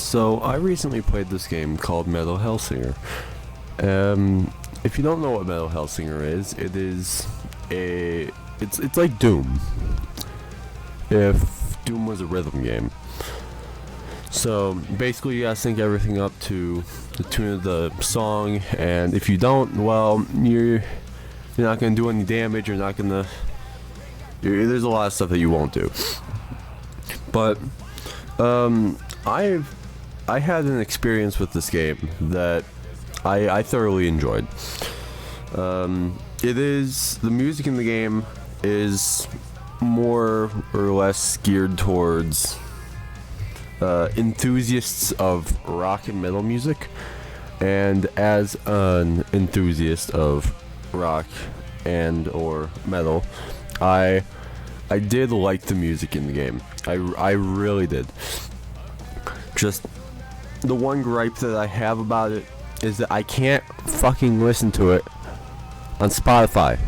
So I recently played this game called Metal Hellsinger. If you don't know what Metal Hellsinger is, it's like Doom. If Doom was a rhythm game. So basically you gotta sync everything up to the tune of the song, and if you don't, well, you're not gonna do any damage. There's a lot of stuff that you won't do. But I had an experience with this game that I thoroughly enjoyed. The music in the game is more or less geared towards enthusiasts of rock and metal music, and as an enthusiast of rock and or metal, I did like the music in the game. I really did. Just the one gripe that I have about it is that I can't fucking listen to it on Spotify.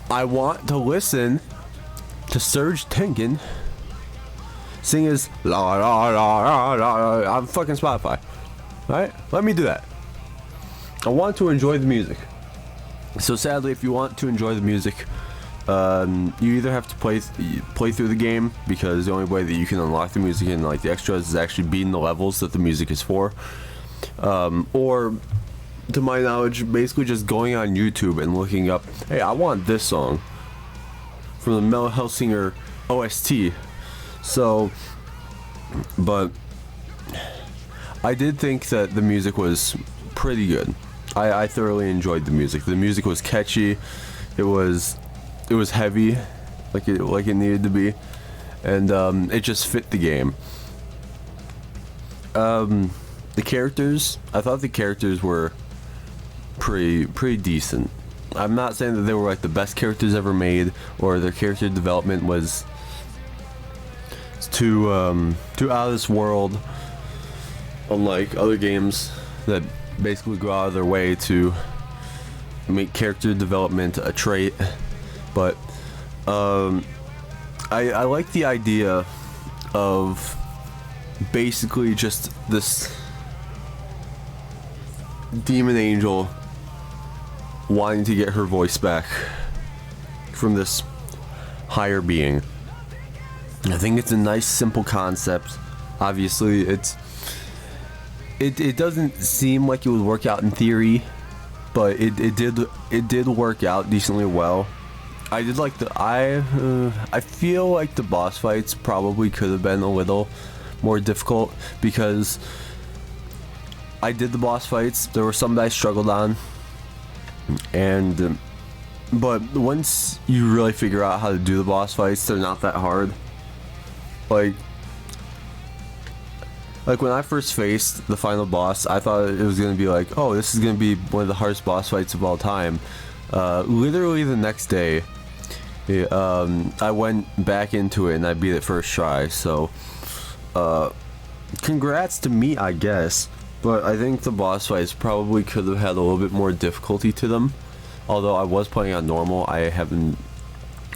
I want to listen to Serge Tankian sing his la la la la la on fucking Spotify. Alright? Let me do that. I want to enjoy the music. So sadly, if you want to enjoy the music, you either have to play through the game, because the only way that you can unlock the music and like the extras is actually beating the levels that the music is for, or to my knowledge, basically just going on YouTube and looking up, hey, I want this song from the Metal Hellsinger OST. So, but I did think that the music was pretty good. I thoroughly enjoyed the music. The music was catchy. It was heavy, like it needed to be, and it just fit the game. The characters, I thought the characters were pretty decent. I'm not saying that they were like the best characters ever made, or their character development was too out of this world, unlike other games that basically go out of their way to make character development a trait. But I like the idea of basically just this demon angel wanting to get her voice back from this higher being. I think it's a nice, simple concept. Obviously, it doesn't seem like it would work out in theory, but it did work out decently well. I did like I feel like the boss fights probably could have been a little more difficult, because I did the boss fights. There were some that I struggled on, and but once you really figure out how to do the boss fights, they're not that hard. Like when I first faced the final boss, I thought it was gonna be like, oh, this is gonna be one of the hardest boss fights of all time. Literally the next day, I went back into it and I beat it first try. So, congrats to me, I guess. But I think the boss fights probably could have had a little bit more difficulty to them. Although I was playing on normal, I haven't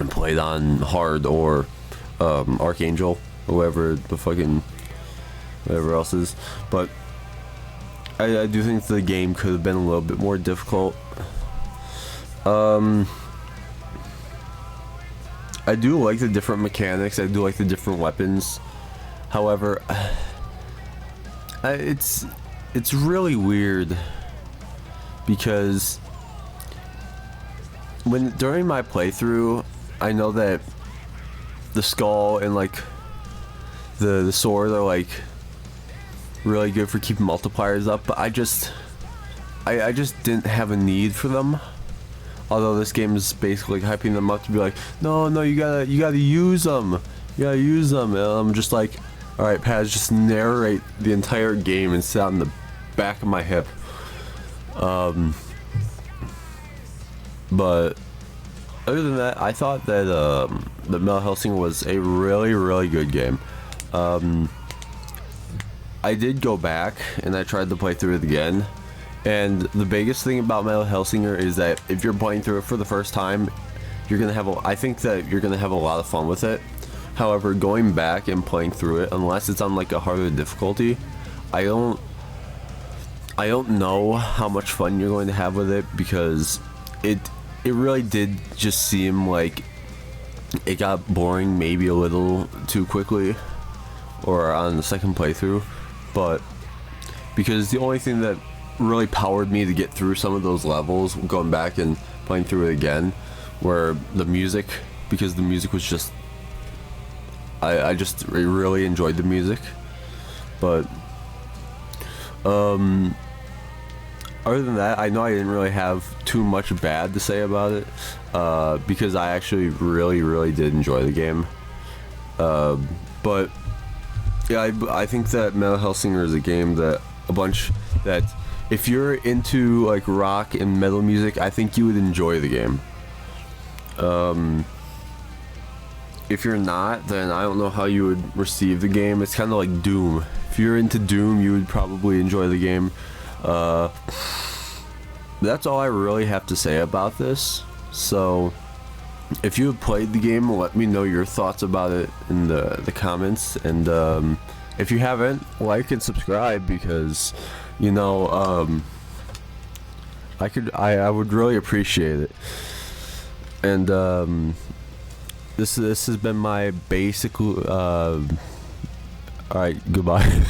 played on hard or Archangel or whatever else is. But I do think the game could have been a little bit more difficult. I do like the different mechanics. I do like the different weapons. However, it's really weird, because during my playthrough, I know that the skull and like the sword are like really good for keeping multipliers up, but I just didn't have a need for them. Although this game is basically hyping them up to be like, no, you gotta use them, and I'm just like, all right, Paz, just narrate the entire game and sit on the back of my hip. But other than that, I thought that the Metal Hellsinger was a really good game. I did go back and I tried to play through it again, and the biggest thing about Metal Hellsinger is that if you're playing through it for the first time, I think that you're gonna have a lot of fun with it. However, going back and playing through it, unless it's on like a harder difficulty, I don't know how much fun you're going to have with it, because it really did just seem like it got boring maybe a little too quickly, or on the second playthrough. But because the only thing that really powered me to get through some of those levels, going back and playing through it again, were the music, because the music was just, I just really enjoyed the music. But other than that, I know I didn't really have too much bad to say about it, because I actually really did enjoy the game. But yeah, I think that Metal Hellsinger is a game that if you're into like rock and metal music, I think you would enjoy the game. If you're not, then I don't know how you would receive the game. It's kind of like Doom. If you're into Doom, you would probably enjoy the game. That's all I really have to say about this. So if you have played the game, let me know your thoughts about it in the comments. And if you haven't, like and subscribe, because you know, I would really appreciate it. And this has been my basic alright, goodbye.